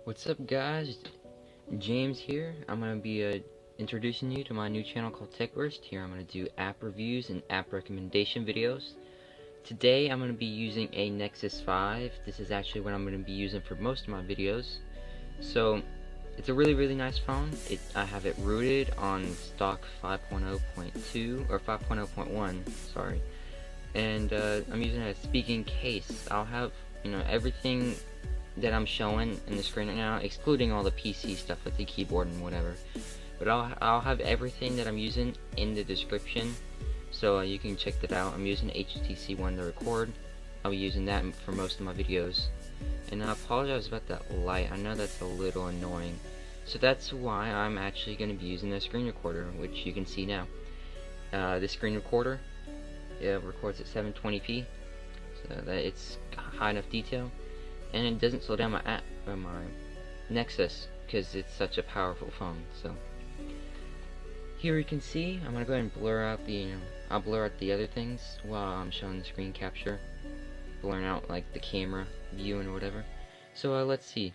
What's up, guys? James here. I'm going to be introducing you to my new channel called TechWorst. Here I'm going to do app reviews and app recommendation videos. Today I'm going to be using a Nexus 5. This is actually what I'm going to be using for most of my videos. So it's a really nice phone. I have it rooted on stock 5.0.2 or 5.0.1, sorry. And I'm using a speaking case. I'll have everything that I'm showing in the screen right now, excluding all the PC stuff like the keyboard and whatever. But I'll have everything that I'm using in the description, so you can check that out. I'm using HTC One to record. I'll be using that for most of my videos. And I apologize about that light. I know that's a little annoying. So that's why I'm actually going to be using the screen recorder, which you can see now. The screen recorder, it records at 720p, so that it's high enough detail. And it doesn't slow down my app or my Nexus because it's such a powerful phone. So here you can see, I'm gonna go ahead and blur out the I'll blur out the other things while I'm showing the screen capture, blurring out like the camera view and whatever. So let's see.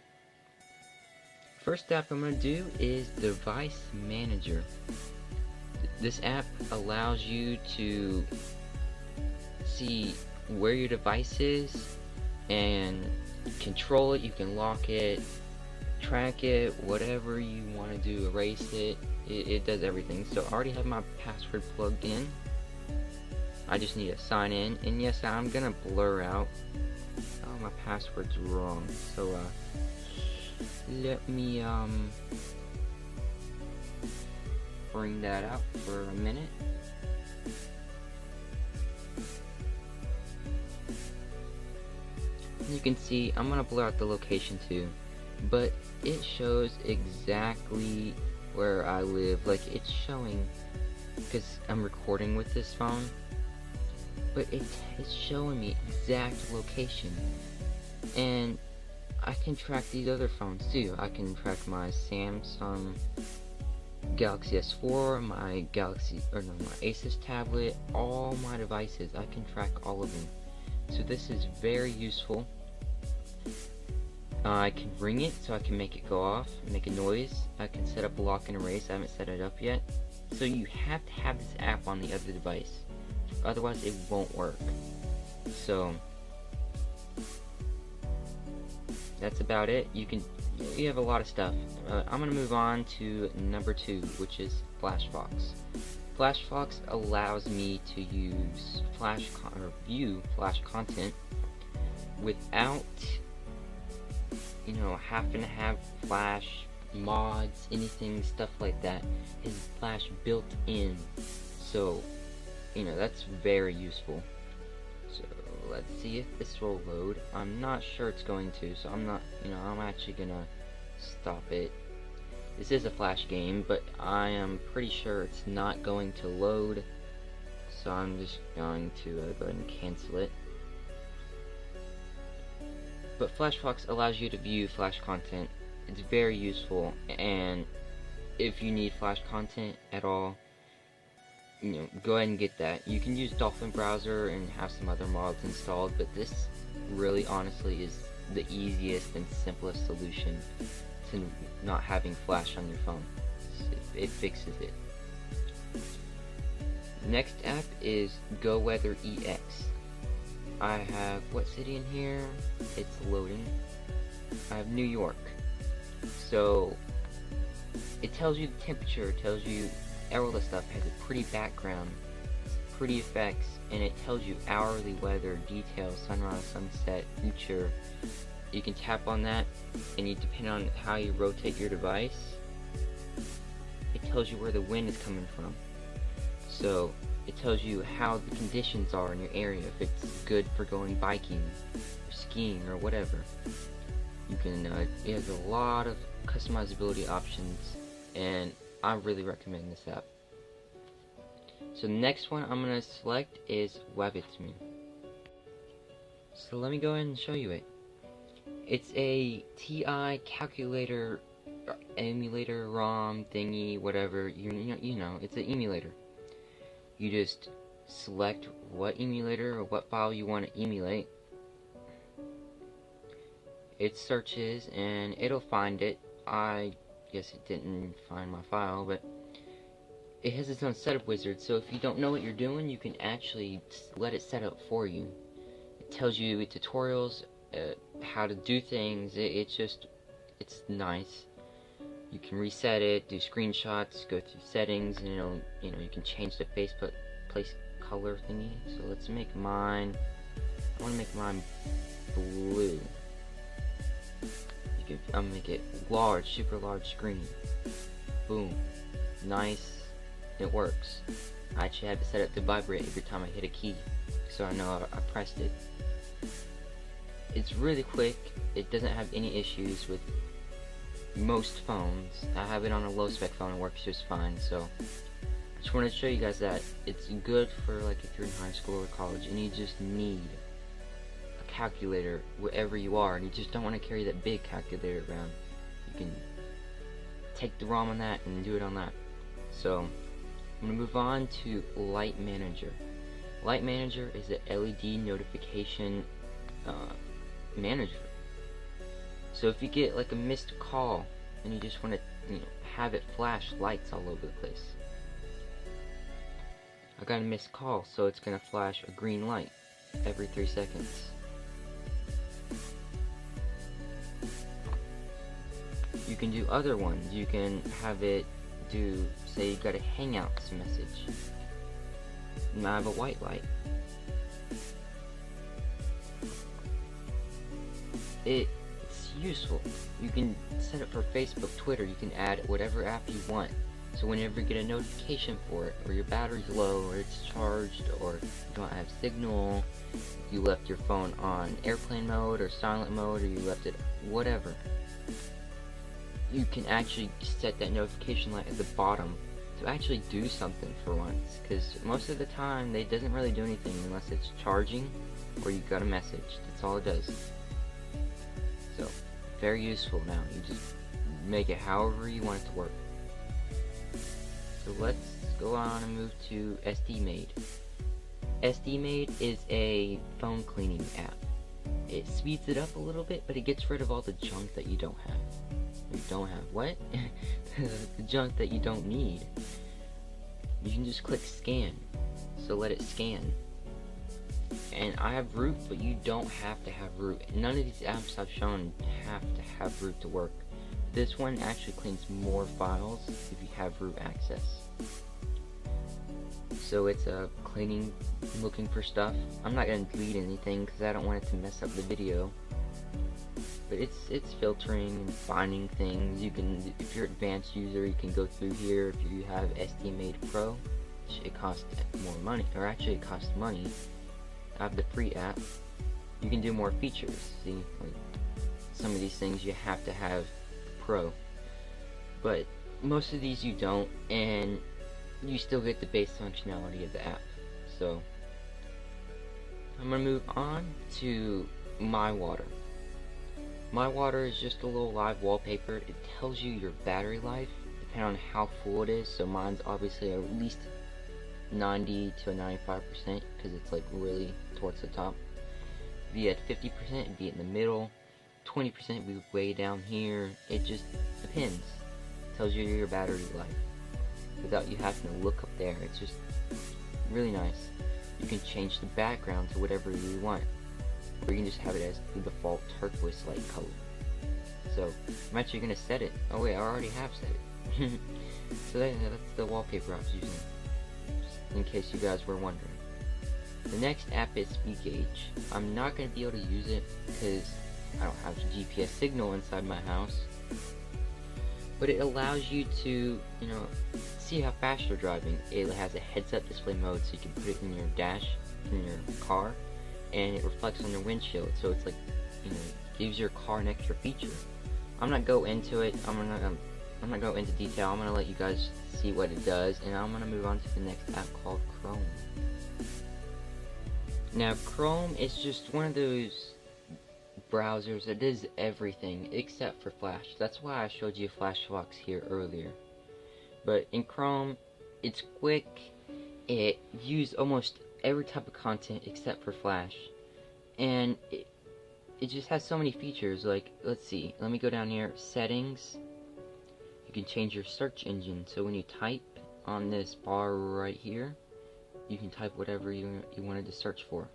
First app I'm gonna do is Device Manager. This app allows you to see where your device is and control it. You can lock it, track it, whatever you want to do, erase it. It does everything. So I already have my password plugged in. I just need to sign in, and yes, I'm gonna blur out. Oh, my password's wrong. So let me bring that out for a minute. You can see I'm gonna blur out the location too, but it shows exactly where I live. Like, it's showing, because I'm recording with this phone, but it's showing me exact location. And I can track these other phones too. I can track my Samsung Galaxy S4, my ASUS tablet, all my devices. I can track all of them. So this is very useful. I can ring it, so I can make it go off, make a noise. I can set up a lock and erase. I haven't set it up yet. So you have to have this app on the other device, otherwise it won't work. So that's about it. You have a lot of stuff. I'm gonna move on to number 2, which is FlashFox. FlashFox allows me to use view Flash content without having to have Flash mods, anything, stuff like that. Is Flash built in, so that's very useful. So let's see if this will load. I'm not sure it's going to, so I'm actually gonna stop it. This is a Flash game, but I am pretty sure it's not going to load, so I'm just going to go ahead and cancel it. But FlashFox allows you to view Flash content. It's very useful, and if you need Flash content at all, go ahead and get that. You can use Dolphin Browser and have some other mods installed, but this really honestly is the easiest and simplest solution to not having Flash on your phone. It fixes it. Next app is GoWeather EX. I have what city in here? It's loading. I have New York. So it tells you the temperature, tells you all the stuff, has a pretty background, pretty effects, and it tells you hourly weather, details, sunrise, sunset, future. You can tap on that, and depending on how you rotate your device, it tells you where the wind is coming from. So it tells you how the conditions are in your area, if it's good for going biking, or skiing, or whatever. You can, it has a lot of customizability options, and I really recommend this app. So the next one I'm going to select is Wabbitemu. So let me go ahead and show you it. It's a TI calculator, emulator, ROM thingy, whatever. It's an emulator. You just select what emulator or what file you want to emulate, it searches and it'll find it. I guess it didn't find my file, but it has its own setup wizard, so if you don't know what you're doing, you can actually let it set up for you. It tells you tutorials, how to do things. It's nice. You can reset it, do screenshots, go through settings, and you can change the place color thingy. So let's make mine. I want to make mine blue. I'm gonna make it large, super large screen. Boom, nice. It works. I actually have it set up to vibrate every time I hit a key, so I know I pressed it. It's really quick. It doesn't have any issues with most phones. I have it on a low spec phone and works just fine. So I just wanted to show you guys that it's good for like if you're in high school or college and you just need a calculator wherever you are and you just don't want to carry that big calculator around. You can take the ROM on that and do it on that. So I'm going to move on to Light Manager. Light Manager is a LED notification manager. So if you get like a missed call and you just want to have it flash lights all over the place. I got a missed call, so it's going to flash a green light every 3 seconds. You can do other ones. You can have it do, say you got a Hangouts message, and I have a white light. It's useful. You can set it for Facebook, Twitter. You can add whatever app you want. So whenever you get a notification for it, or your battery's low, or it's charged, or you don't have signal, you left your phone on airplane mode or silent mode, or you left it whatever, you can actually set that notification light at the bottom to actually do something for once, because most of the time it doesn't really do anything unless it's charging or you got a message. That's all it does. So very useful. Now you just make it however you want it to work. So let's go on and move to Maid. Maid is a phone cleaning app. It speeds it up a little bit, but it gets rid of all the junk that you don't have. You don't have what? The junk that you don't need. You can just click scan. So let it scan. And I have root, but you don't have to have root. None of these apps I've shown have to have root to work. This one actually cleans more files if you have root access. So it's cleaning, looking for stuff. I'm not going to delete anything because I don't want it to mess up the video. But it's filtering and finding things. You can, if you're an advanced user, you can go through here. If you have Maid Pro, it costs more money, or actually it costs money. I have the free app. You can do more features. See, like some of these things you have to have Pro, but most of these you don't, and you still get the base functionality of the app. So I'm gonna move on to MyWater. MyWater is just a little live wallpaper. It tells you your battery life depending on how full it is. So mine's obviously at least 90 to 95% because it's like really towards the top. If you had 50%, it'd be in the middle. 20% would be way down here. It just depends. It tells you your battery life without you having to look up there. It's just really nice. You can change the background to whatever you want, or you can just have it as the default turquoise light color. So I'm actually gonna set it. Oh wait, I already have set it. So that's the wallpaper I was using, just in case you guys were wondering. The next app is Speed Gauge. I'm not gonna be able to use it because I don't have a GPS signal inside my house, but it allows you to, see how fast you're driving. It has a heads-up display mode, so you can put it in your dash in your car, and it reflects on your windshield, so it's like, gives your car an extra feature. I'm not go into it. I'm not go into detail. I'm gonna let you guys see what it does, and I'm gonna move on to the next app called Chrome. Now, Chrome is just one of those browsers that does everything except for Flash. That's why I showed you FlashFox here earlier. But in Chrome, it's quick. It views almost every type of content except for Flash, and it just has so many features. Like, let's see, let me go down here, settings. You can change your search engine, so when you type on this bar right here, you can type whatever you wanted to search for.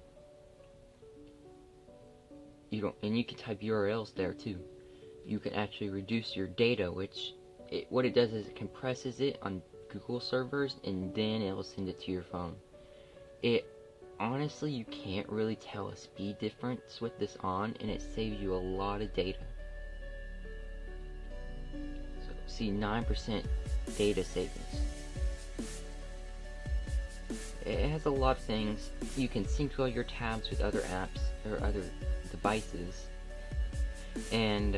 And you can type URLs there too. You can actually reduce your data, which what it does is it compresses it on Google servers, and then it will send it to your phone. Honestly, you can't really tell a speed difference with this on, and it saves you a lot of data. So see, 9% data savings. It has a lot of things. You can sync all your tabs with other apps or other devices, and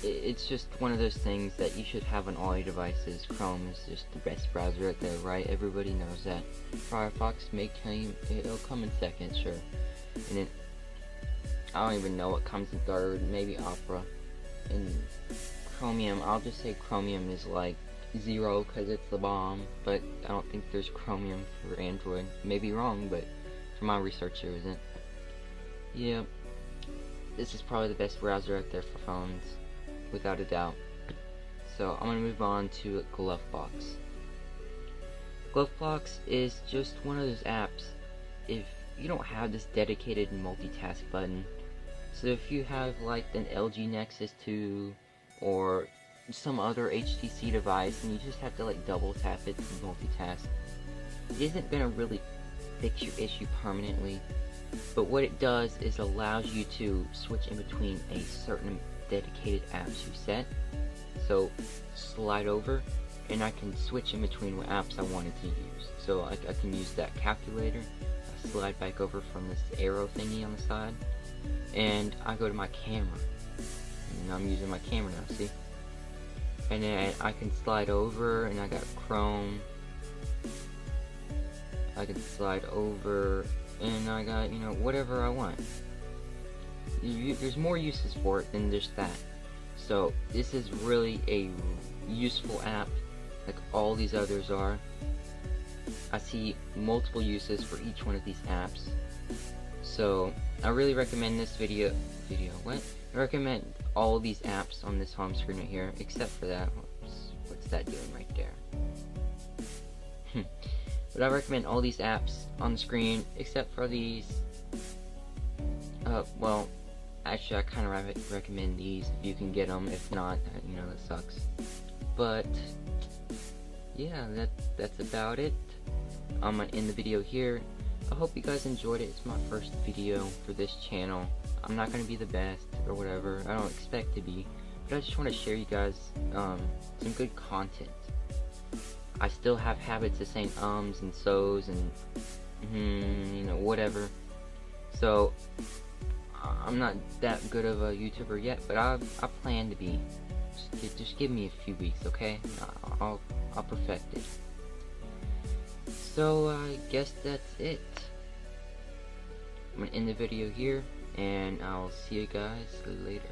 it's just one of those things that you should have on all your devices. Chrome is just the best browser out there, right? Everybody knows that. Firefox may claim it'll come in second, sure, and then I don't even know what comes in third. Maybe Opera. And Chromium, I'll just say Chromium is like 0 because it's the bomb, but I don't think there's Chromium for Android. Maybe wrong, but from my research there isn't. Yeah, this is probably the best browser out there for phones, without a doubt. So I'm gonna move on to GloveBox. GloveBox is just one of those apps. If you don't have this dedicated multitask button, so if you have like an LG Nexus 2 or some other HTC device and you just have to like double tap it to multitask, it isn't gonna really fix your issue permanently. But what it does is allows you to switch in between a certain dedicated apps you set. So slide over and I can switch in between what apps I wanted to use. So I can use that calculator, I slide back over from this arrow thingy on the side, and I go to my camera. And I'm using my camera now, see? And then I can slide over and I got Chrome. I can slide over and I got, you know, whatever I want. There's more uses for it than just that. So this is really a useful app, like all these others are. I see multiple uses for each one of these apps. So I really recommend this video. I recommend all these apps on this home screen right here, except for that. What's that doing right there? But I recommend all these apps on the screen, except for these. Well, actually I kind of recommend these if you can get them. If not, you know, that sucks. But yeah, that's about it. I'm gonna end the video here. I hope you guys enjoyed it. It's my first video for this channel. I'm not gonna be the best or whatever. I don't expect to be, but I just want to share you guys some good content. I still have habits of saying ums and so's and you know, whatever. So I'm not that good of a YouTuber yet, but I plan to be. Just give me a few weeks, okay? I'll perfect it. So I guess that's it. I'm gonna end the video here, and I'll see you guys later.